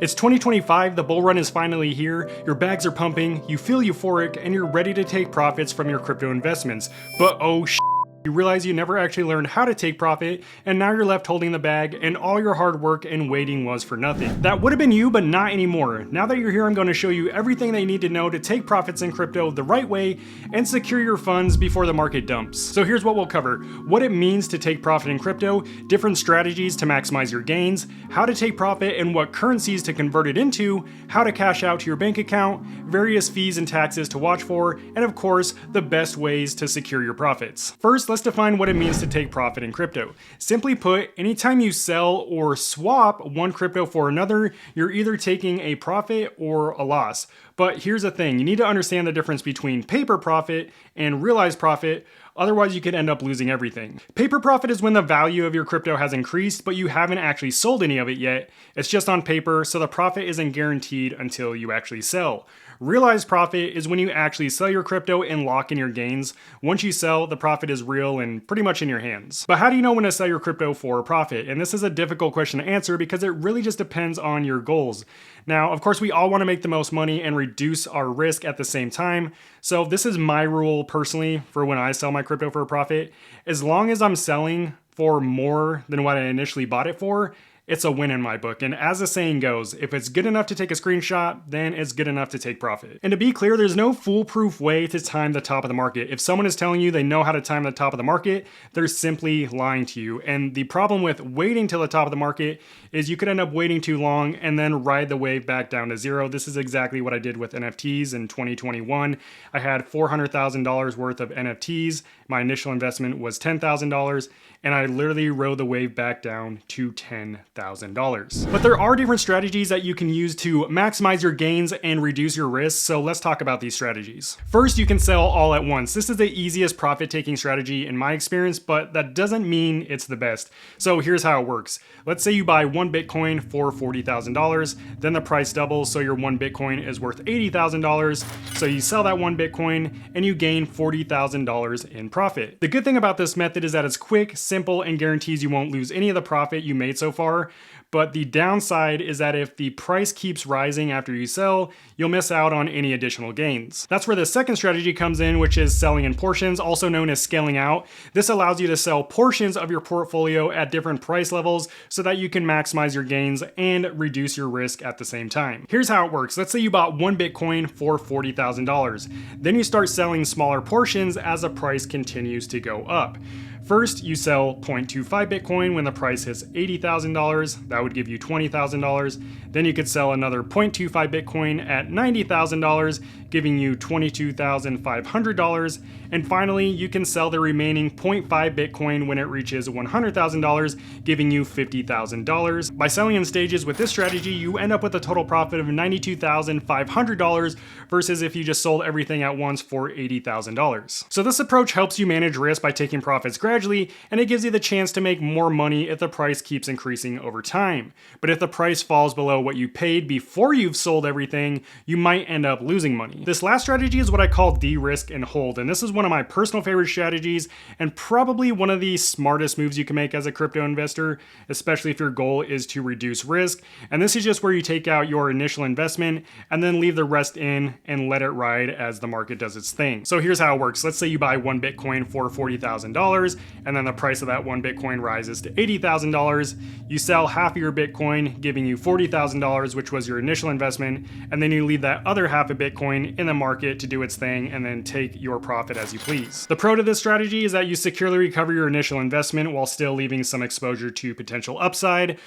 It's 2025, the bull run is finally here, your bags are pumping, you feel euphoric, and you're ready to take profits from your crypto investments. But oh you realize you never actually learned how to take profit, and now you're left holding the bag, and all your hard work and waiting was for nothing. That would have been you, but not anymore. Now that you're here, I'm going to show you everything they need to know to take profits in crypto the right way and secure your funds before the market dumps. So here's what we'll cover: what it means to take profit in crypto, different strategies to maximize your gains, how to take profit and what currencies to convert it into, how to cash out to your bank account, various fees and taxes to watch for, and of course, the best ways to secure your profits. First, let's define what it means to take profit in crypto. Simply put, anytime you sell or swap one crypto for another, you're either taking a profit or a loss. But here's the thing, you need to understand the difference between paper profit and realized profit. Otherwise, you could end up losing everything. Paper profit is when the value of your crypto has increased, but you haven't actually sold any of it yet. It's just on paper, so the profit isn't guaranteed until you actually sell. Realized profit is when you actually sell your crypto and lock in your gains. Once you sell, the profit is real and pretty much in your hands. But how do you know when to sell your crypto for a profit? And this is a difficult question to answer because it really just depends on your goals. Now, of course, we all want to make the most money and reduce our risk at the same time. So this is my rule personally for when I sell my crypto for a profit. As long as I'm selling for more than what I initially bought it for, it's a win in my book. And as the saying goes, if it's good enough to take a screenshot, then it's good enough to take profit. And to be clear, there's no foolproof way to time the top of the market. If someone is telling you they know how to time the top of the market, they're simply lying to you. And the problem with waiting till the top of the market is you could end up waiting too long and then ride the wave back down to zero. This is exactly what I did with NFTs in 2021. I had $400,000 worth of NFTs. My initial investment was $10,000, and I literally rode the wave back down to $10,000. But there are different strategies that you can use to maximize your gains and reduce your risks, so let's talk about these strategies. First, you can sell all at once. This is the easiest profit-taking strategy in my experience, but that doesn't mean it's the best. So here's how it works. Let's say you buy one Bitcoin for $40,000, then the price doubles, so your one Bitcoin is worth $80,000. So you sell that one Bitcoin and you gain $40,000 in profit. The good thing about this method is that it's quick, simple, and guarantees you won't lose any of the profit you made so far. But the downside is that if the price keeps rising after you sell, you'll miss out on any additional gains. That's where the second strategy comes in, which is selling in portions, also known as scaling out. This allows you to sell portions of your portfolio at different price levels so that you can maximize your gains and reduce your risk at the same time. Here's how it works. Let's say you bought one Bitcoin for $40,000. Then you start selling smaller portions as the price continues to go up. First, you sell 0.25 Bitcoin when the price hits $80,000. That would give you $20,000. Then you could sell another 0.25 Bitcoin at $90,000, giving you $22,500. And finally, you can sell the remaining 0.5 Bitcoin when it reaches $100,000, giving you $50,000. By selling in stages with this strategy, you end up with a total profit of $92,500 versus if you just sold everything at once for $80,000. So this approach helps you manage risk by taking profits gradually, and it gives you the chance to make more money if the price keeps increasing over time. But if the price falls below what you paid before you've sold everything, you might end up losing money. This last strategy is what I call de-risk and hold, and this is one of my personal favorite strategies and probably one of the smartest moves you can make as a crypto investor, especially if your goal is to reduce risk. And this is just where you take out your initial investment and then leave the rest in and let it ride as the market does its thing. So here's how it works. Let's say you buy one Bitcoin for $40,000 and then the price of that one Bitcoin rises to $80,000. You sell half of your Bitcoin, giving you $40,000, which was your initial investment, and then you leave that other half of Bitcoin in the market to do its thing and then take your profit as you please. The pro to this strategy is that you securely recover your initial investment while still leaving some exposure to potential upside.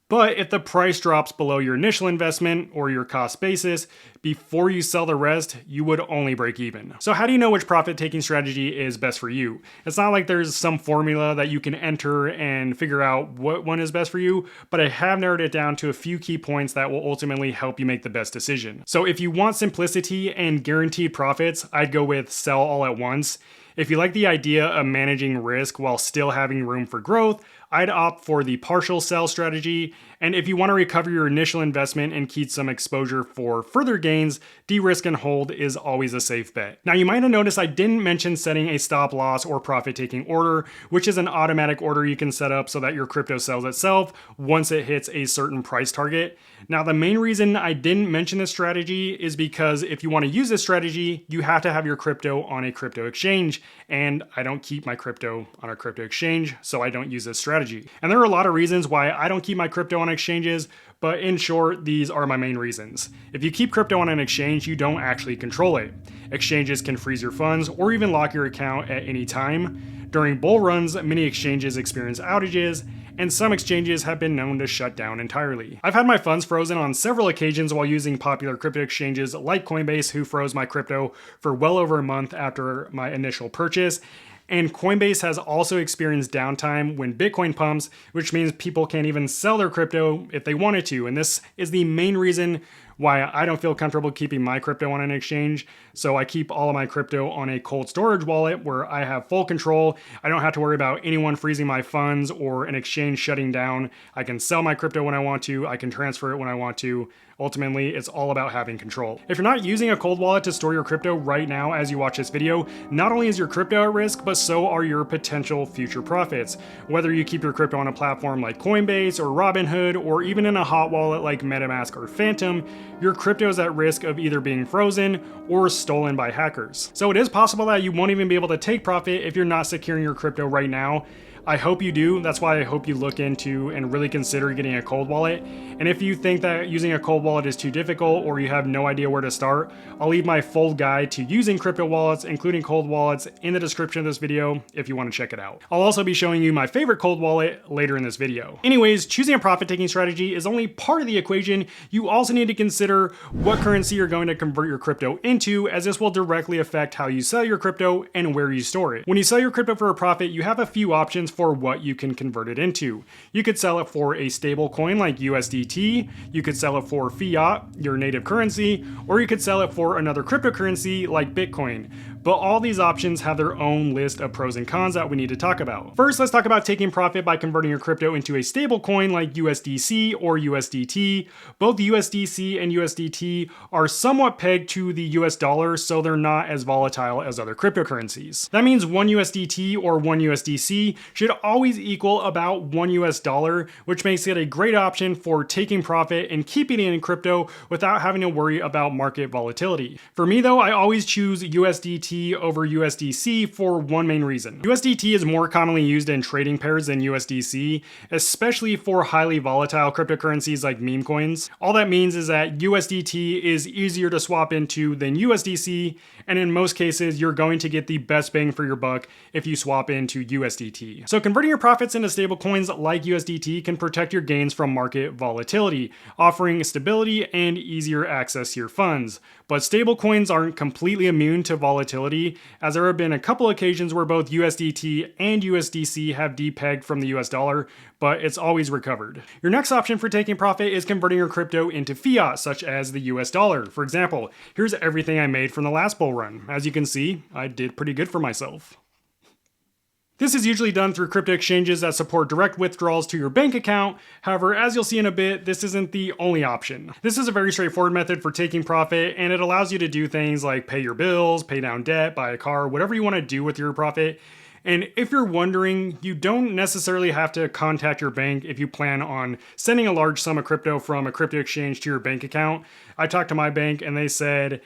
But if the price drops below your initial investment or your cost basis, before you sell the rest, you would only break even. So how do you know which profit-taking strategy is best for you? It's not like there's some formula that you can enter and figure out what one is best for you, but I have narrowed it down to a few key points that will ultimately help you make the best decision. So if you want simplicity and guaranteed profits, I'd go with sell all at once. If you like the idea of managing risk while still having room for growth, I'd opt for the partial sell strategy. And if you want to recover your initial investment and keep some exposure for further gains, de-risk and hold is always a safe bet. Now you might have noticed I didn't mention setting a stop loss or profit taking order, which is an automatic order you can set up so that your crypto sells itself once it hits a certain price target. Now the main reason I didn't mention this strategy is because if you want to use this strategy, you have to have your crypto on a crypto exchange, and I don't keep my crypto on a crypto exchange, so I don't use this strategy. And there are a lot of reasons why I don't keep my crypto on exchanges, but in short, these are my main reasons. If you keep crypto on an exchange, you don't actually control it. Exchanges can freeze your funds or even lock your account at any time. During bull runs, many exchanges experience outages, and some exchanges have been known to shut down entirely. I've had my funds frozen on several occasions while using popular crypto exchanges like Coinbase, who froze my crypto for well over a month after my initial purchase. And Coinbase has also experienced downtime when Bitcoin pumps, which means people can't even sell their crypto if they wanted to. And this is the main reason why I don't feel comfortable keeping my crypto on an exchange. So I keep all of my crypto on a cold storage wallet where I have full control. I don't have to worry about anyone freezing my funds or an exchange shutting down. I can sell my crypto when I want to. I can transfer it when I want to. Ultimately, it's all about having control. If you're not using a cold wallet to store your crypto right now as you watch this video, not only is your crypto at risk, but so are your potential future profits. Whether you keep your crypto on a platform like Coinbase or Robinhood, or even in a hot wallet like MetaMask or Phantom, your crypto is at risk of either being frozen or stolen by hackers. So it is possible that you won't even be able to take profit if you're not securing your crypto right now. I hope you do. That's why I hope you look into and really consider getting a cold wallet. And if you think that using a cold wallet is too difficult or you have no idea where to start, I'll leave my full guide to using crypto wallets, including cold wallets, in the description of this video if you want to check it out. I'll also be showing you my favorite cold wallet later in this video. Anyways, choosing a profit-taking strategy is only part of the equation. You also need to consider what currency you're going to convert your crypto into, as this will directly affect how you sell your crypto and where you store it. When you sell your crypto for a profit, you have a few options for what you can convert it into. You could sell it for a stable coin like USDT, you could sell it for fiat, your native currency, or you could sell it for another cryptocurrency like Bitcoin. But all these options have their own list of pros and cons that we need to talk about. First, let's talk about taking profit by converting your crypto into a stable coin like USDC or USDT. Both USDC and USDT are somewhat pegged to the US dollar, so they're not as volatile as other cryptocurrencies. That means one USDT or one USDC should always equal about $1 US, which makes it a great option for taking profit and keeping it in crypto without having to worry about market volatility. For me though, I always choose USDT over USDC for one main reason. USDT is more commonly used in trading pairs than USDC, especially for highly volatile cryptocurrencies like meme coins. All that means is that USDT is easier to swap into than USDC, and in most cases, you're going to get the best bang for your buck if you swap into USDT. So converting your profits into stable coins like USDT can protect your gains from market volatility, offering stability and easier access to your funds. But stable coins aren't completely immune to volatility, as there have been a couple occasions where both USDT and USDC have depegged from the US dollar, but it's always recovered. Your next option for taking profit is converting your crypto into fiat, such as the US dollar. For example, here's everything I made from the last bull run. As you can see, I did pretty good for myself. This is usually done through crypto exchanges that support direct withdrawals to your bank account. However, as you'll see in a bit, this isn't the only option. This is a very straightforward method for taking profit, and it allows you to do things like pay your bills, pay down debt, buy a car, whatever you want to do with your profit. And if you're wondering, you don't necessarily have to contact your bank if you plan on sending a large sum of crypto from a crypto exchange to your bank account. I talked to my bank and they said,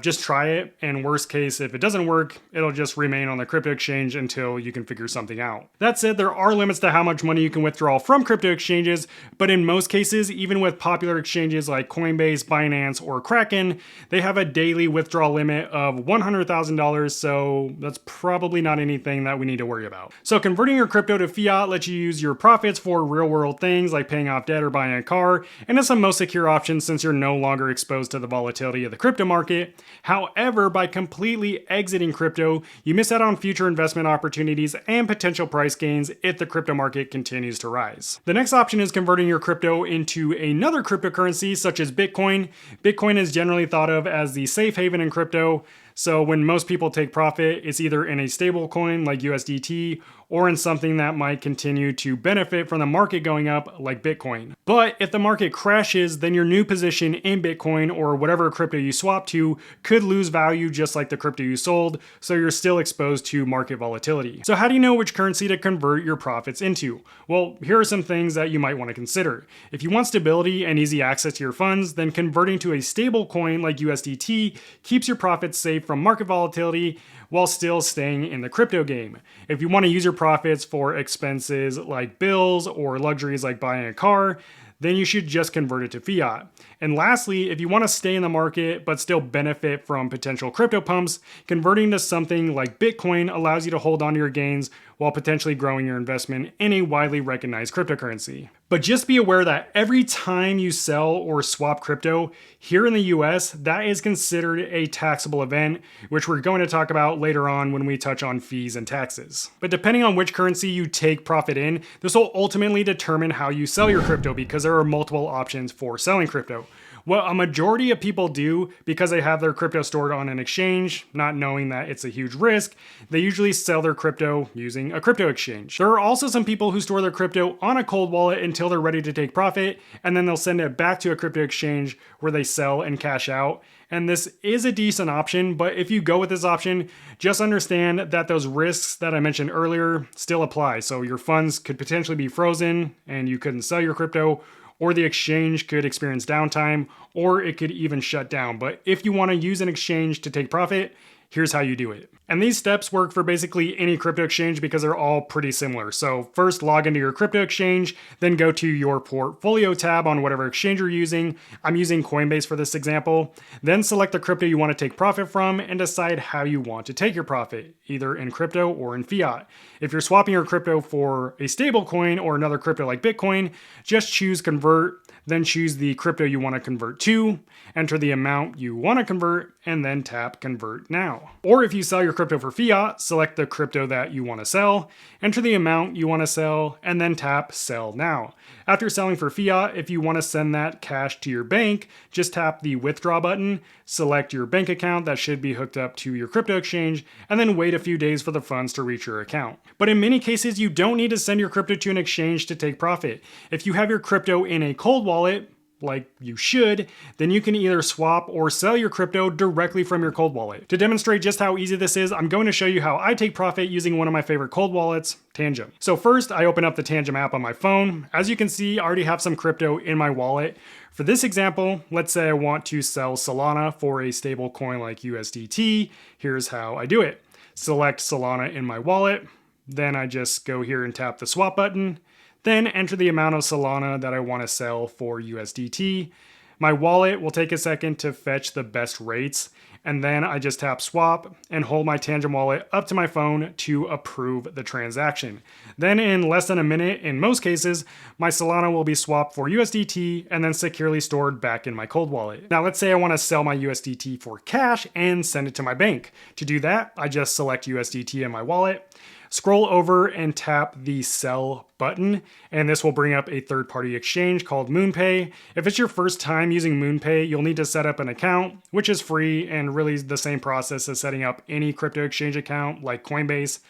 just try it, and worst case, if it doesn't work, it'll just remain on the crypto exchange until you can figure something out. That said, there are limits to how much money you can withdraw from crypto exchanges, but in most cases, even with popular exchanges like Coinbase, Binance, or Kraken, they have a daily withdrawal limit of $100,000, so that's probably not anything that we need to worry about. So converting your crypto to fiat lets you use your profits for real-world things like paying off debt or buying a car, and it's the most secure option since you're no longer exposed to the volatility of the crypto market. However, by completely exiting crypto, you miss out on future investment opportunities and potential price gains if the crypto market continues to rise. The next option is converting your crypto into another cryptocurrency such as Bitcoin. Bitcoin is generally thought of as the safe haven in crypto. So when most people take profit, it's either in a stable coin like USDT or in something that might continue to benefit from the market going up like Bitcoin. But if the market crashes, then your new position in Bitcoin or whatever crypto you swap to could lose value just like the crypto you sold, so you're still exposed to market volatility. So how do you know which currency to convert your profits into? Well, here are some things that you might want to consider. If you want stability and easy access to your funds, then converting to a stable coin like USDT keeps your profits safe from market volatility while still staying in the crypto game. If you want to use your profits for expenses like bills or luxuries like buying a car, then you should just convert it to fiat. And lastly, if you want to stay in the market but still benefit from potential crypto pumps, converting to something like Bitcoin allows you to hold on to your gains while potentially growing your investment in a widely recognized cryptocurrency. But just be aware that every time you sell or swap crypto here in the US, that is considered a taxable event, which we're going to talk about later on when we touch on fees and taxes. But depending on which currency you take profit in, this will ultimately determine how you sell your crypto because there are multiple options for selling crypto. What a majority of people do because they have their crypto stored on an exchange, not knowing that it's a huge risk, they usually sell their crypto using a crypto exchange. There are also some people who store their crypto on a cold wallet until they're ready to take profit, and then they'll send it back to a crypto exchange where they sell and cash out. And this is a decent option, but if you go with this option, just understand that those risks that I mentioned earlier still apply. So your funds could potentially be frozen and you couldn't sell your crypto, or the exchange could experience downtime, or it could even shut down. But if you want to use an exchange to take profit, here's how you do it. And these steps work for basically any crypto exchange because they're all pretty similar. So first log into your crypto exchange, then go to your portfolio tab on whatever exchange you're using. I'm using Coinbase for this example. Then select the crypto you want to take profit from and decide how you want to take your profit, either in crypto or in fiat. If you're swapping your crypto for a stable coin or another crypto like Bitcoin, just choose convert, then choose the crypto you want to convert to, enter the amount you want to convert, and then tap convert now. Or if you sell your crypto for fiat, select the crypto that you want to sell, enter the amount you want to sell, and then tap sell now. After selling for fiat, if you want to send that cash to your bank, just tap the withdraw button, select your bank account that should be hooked up to your crypto exchange, and then wait a few days for the funds to reach your account. But in many cases, you don't need to send your crypto to an exchange to take profit. If you have your crypto in a cold wallet, like you should, then you can either swap or sell your crypto directly from your cold wallet. To demonstrate just how easy this is, I'm going to show you how I take profit using one of my favorite cold wallets, Tangem. So first, I open up the Tangem app on my phone. As you can see, I already have some crypto in my wallet. For this example, let's say I want to sell Solana for a stable coin like USDT. Here's how I do it. Select Solana in my wallet. Then I just go here and tap the swap button. Then enter the amount of Solana that I want to sell for USDT. My wallet will take a second to fetch the best rates, and then I just tap swap and hold my Tangem wallet up to my phone to approve the transaction. Then in less than a minute, in most cases, my Solana will be swapped for USDT and then securely stored back in my cold wallet. Now let's say I want to sell my USDT for cash and send it to my bank. To do that, I just select USDT in my wallet, scroll over and tap the sell button, and this will bring up a third-party exchange called MoonPay. If it's your first time using MoonPay, you'll need to set up an account, which is free and really the same process as setting up any crypto exchange account like Coinbase.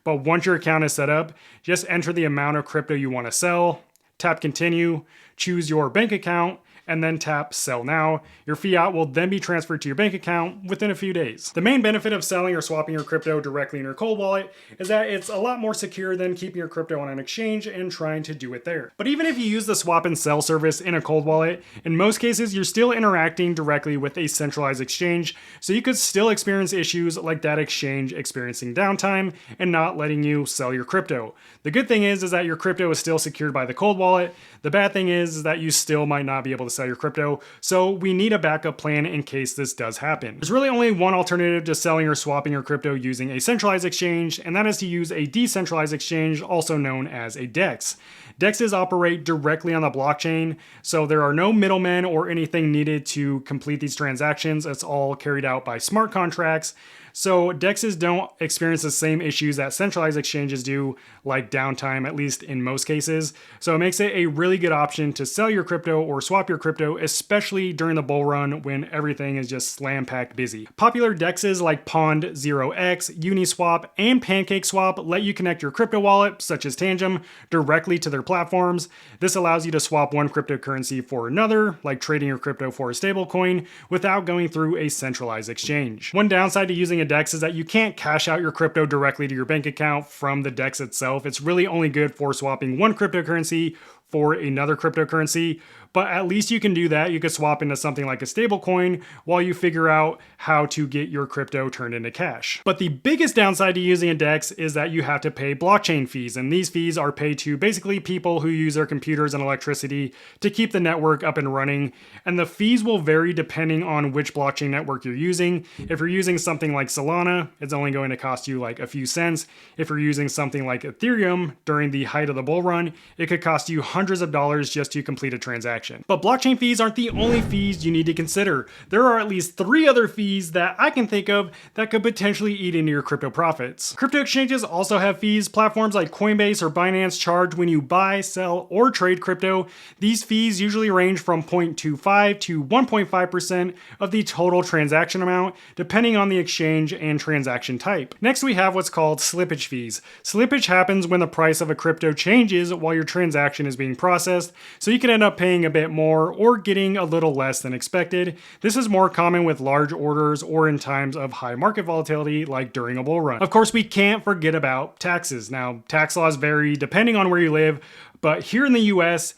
But once your account is set up, just enter the amount of crypto you want to sell, tap continue, choose your bank account, and then tap sell now. Your fiat will then be transferred to your bank account within a few days. The main benefit of selling or swapping your crypto directly in your cold wallet is that it's a lot more secure than keeping your crypto on an exchange and trying to do it there. But even if you use the swap and sell service in a cold wallet, in most cases you're still interacting directly with a centralized exchange, so you could still experience issues like that exchange experiencing downtime and not letting you sell your crypto. The good thing is that your crypto is still secured by the cold wallet. The bad thing is that you still might not be able to sell your crypto, so we need a backup plan in case this does happen. There's really only one alternative to selling or swapping your crypto using a centralized exchange, and that is to use a decentralized exchange, also known as a DEX. DEXs operate directly on the blockchain, so there are no middlemen or anything needed to complete these transactions. It's all carried out by smart contracts. So DEXs don't experience the same issues that centralized exchanges do, like downtime, at least in most cases. So it makes it a really good option to sell your crypto or swap your crypto, especially during the bull run when everything is just slam-packed busy. Popular DEXs like Pond0x, Uniswap, and PancakeSwap let you connect your crypto wallet, such as Tangem, directly to their platforms. This allows you to swap one cryptocurrency for another, like trading your crypto for a stablecoin, without going through a centralized exchange. One downside to using a DEX is that you can't cash out your crypto directly to your bank account from the DEX itself. It's really only good for swapping one cryptocurrency for another cryptocurrency, but at least you can do that. You could swap into something like a stablecoin while you figure out how to get your crypto turned into cash. But the biggest downside to using a DEX is that you have to pay blockchain fees, and these fees are paid to basically people who use their computers and electricity to keep the network up and running, and the fees will vary depending on which blockchain network you're using. If you're using something like Solana, it's only going to cost you like a few cents. If you're using something like Ethereum during the height of the bull run, it could cost you hundreds of dollars just to complete a transaction. But blockchain fees aren't the only fees you need to consider. There are at least 3 other fees that I can think of that could potentially eat into your crypto profits. Crypto exchanges also have fees. Platforms like Coinbase or Binance charge when you buy, sell, or trade crypto. These fees usually range from 0.25 to 1.5% of the total transaction amount, depending on the exchange and transaction type. Next, we have what's called slippage fees. Slippage happens when the price of a crypto changes while your transaction is being processed, so you can end up paying a bit more or getting a little less than expected. This is more common with large orders or in times of high market volatility, like during a bull run. Of course, we can't forget about taxes. Now, tax laws vary depending on where you live, but here in the US,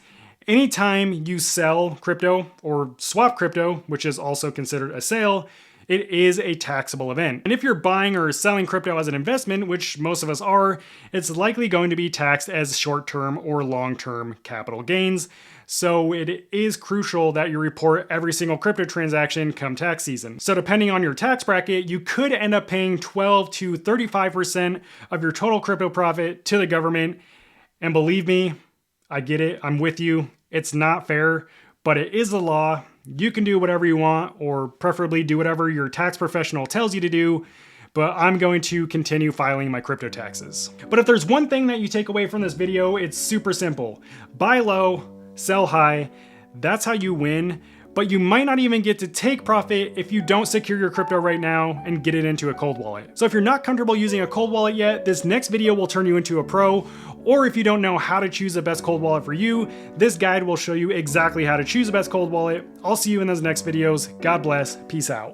anytime you sell crypto or swap crypto, which is also considered a sale, it is a taxable event. And if you're buying or selling crypto as an investment, which most of us are, it's likely going to be taxed as short-term or long-term capital gains. So it is crucial that you report every single crypto transaction come tax season. So depending on your tax bracket, you could end up paying 12 to 35% of your total crypto profit to the government. And believe me, I get it, I'm with you. It's not fair, but it is the law. You can do whatever you want, or preferably do whatever your tax professional tells you to do, but I'm going to continue filing my crypto taxes. But if there's one thing that you take away from this video, it's super simple. Buy low, sell high. That's how you win. But you might not even get to take profit if you don't secure your crypto right now and get it into a cold wallet. So if you're not comfortable using a cold wallet yet, this next video will turn you into a pro. Or if you don't know how to choose the best cold wallet for you, this guide will show you exactly how to choose the best cold wallet. I'll see you in those next videos. God bless. Peace out.